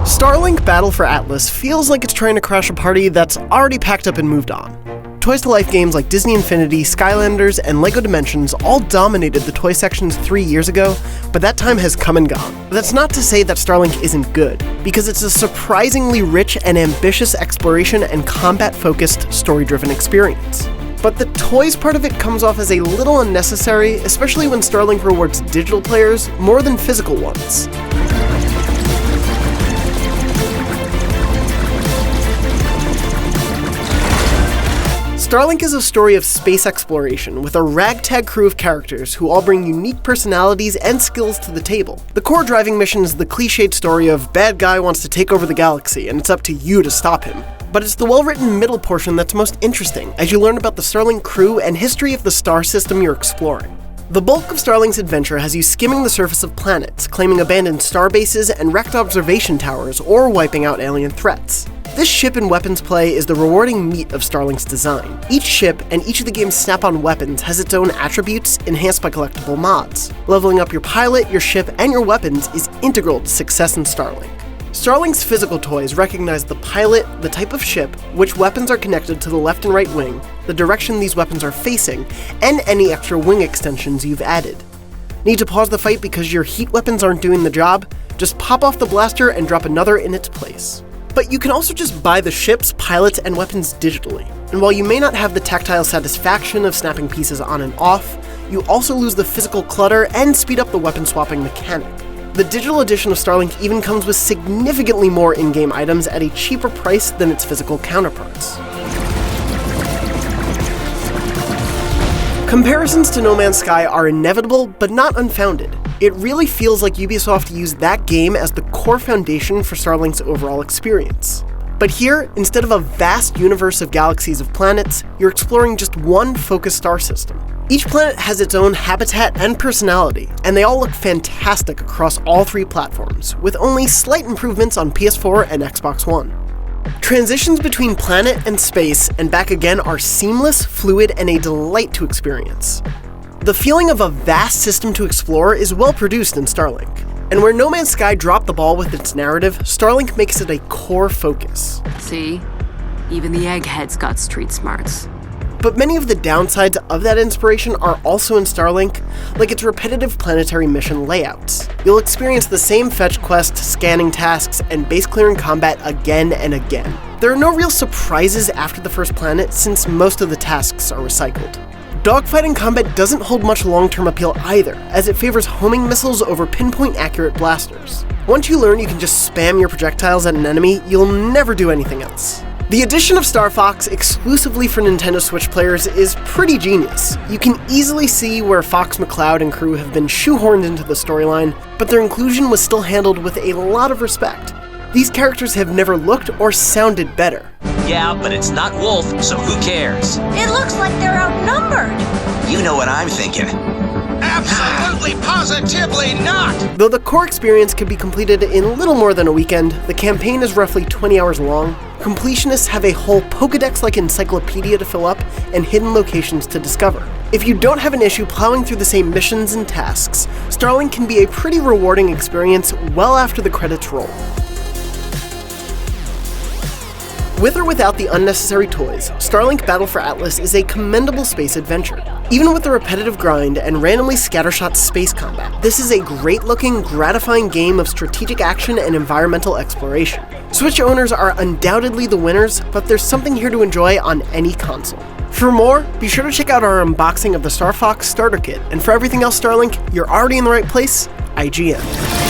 Starlink Battle for Atlas feels like it's trying to crash a party that's already packed up and moved on. Toys to Life games like Disney Infinity, Skylanders, and LEGO Dimensions all dominated the toy sections 3 years ago, but that time has come and gone. That's not to say that Starlink isn't good, because it's a surprisingly rich and ambitious exploration and combat-focused, story-driven experience. But the toys part of it comes off as a little unnecessary, especially when Starlink rewards digital players more than physical ones. Starlink is a story of space exploration with a ragtag crew of characters who all bring unique personalities and skills to the table. The core driving mission is the cliched story of bad guy wants to take over the galaxy and it's up to you to stop him. But it's the well-written middle portion that's most interesting as you learn about the Starlink crew and history of the star system you're exploring. The bulk of Starlink's adventure has you skimming the surface of planets, claiming abandoned star bases and wrecked observation towers, or wiping out alien threats. This ship and weapons play is the rewarding meat of Starlink's design. Each ship and each of the game's snap-on weapons has its own attributes enhanced by collectible mods. Leveling up your pilot, your ship, and your weapons is integral to success in Starlink. Starlink's physical toys recognize the pilot, the type of ship, which weapons are connected to the left and right wing, the direction these weapons are facing, and any extra wing extensions you've added. Need to pause the fight because your heat weapons aren't doing the job? Just pop off the blaster and drop another in its place. But you can also just buy the ships, pilots, and weapons digitally. And while you may not have the tactile satisfaction of snapping pieces on and off, you also lose the physical clutter and speed up the weapon swapping mechanic. The digital edition of Starlink even comes with significantly more in-game items at a cheaper price than its physical counterparts. Comparisons to No Man's Sky are inevitable, but not unfounded. It really feels like Ubisoft used that game as the core foundation for Starlink's overall experience. But here, instead of a vast universe of galaxies of planets, you're exploring just one focused star system. Each planet has its own habitat and personality, and they all look fantastic across all three platforms, with only slight improvements on PS4 and Xbox One. Transitions between planet and space and back again are seamless, fluid, and a delight to experience. The feeling of a vast system to explore is well produced in Starlink. And where No Man's Sky dropped the ball with its narrative, Starlink makes it a core focus. See? Even the eggheads got street smarts. But many of the downsides of that inspiration are also in Starlink, like its repetitive planetary mission layouts. You'll experience the same fetch quest, scanning tasks, and base clearing combat again and again. There are no real surprises after the first planet since most of the tasks are recycled. Dogfighting combat doesn't hold much long-term appeal either, as it favors homing missiles over pinpoint-accurate blasters. Once you learn you can just spam your projectiles at an enemy, you'll never do anything else. The addition of Star Fox exclusively for Nintendo Switch players is pretty genius. You can easily see where Fox McCloud and crew have been shoehorned into the storyline, but their inclusion was still handled with a lot of respect. These characters have never looked or sounded better. Yeah, but it's not Wolf, so who cares? It looks like they're outnumbered. You know what I'm thinking. Absolutely, positively not! Though the core experience could be completed in little more than a weekend, the campaign is roughly 20 hours long. Completionists have a whole Pokédex-like encyclopedia to fill up and hidden locations to discover. If you don't have an issue plowing through the same missions and tasks, Starlink can be a pretty rewarding experience well after the credits roll. With or without the unnecessary toys, Starlink Battle for Atlas is a commendable space adventure. Even with the repetitive grind and randomly scattershot space combat, this is a great-looking, gratifying game of strategic action and environmental exploration. Switch owners are undoubtedly the winners, but there's something here to enjoy on any console. For more, be sure to check out our unboxing of the Star Fox Starter Kit, and for everything else Starlink, you're already in the right place, IGN.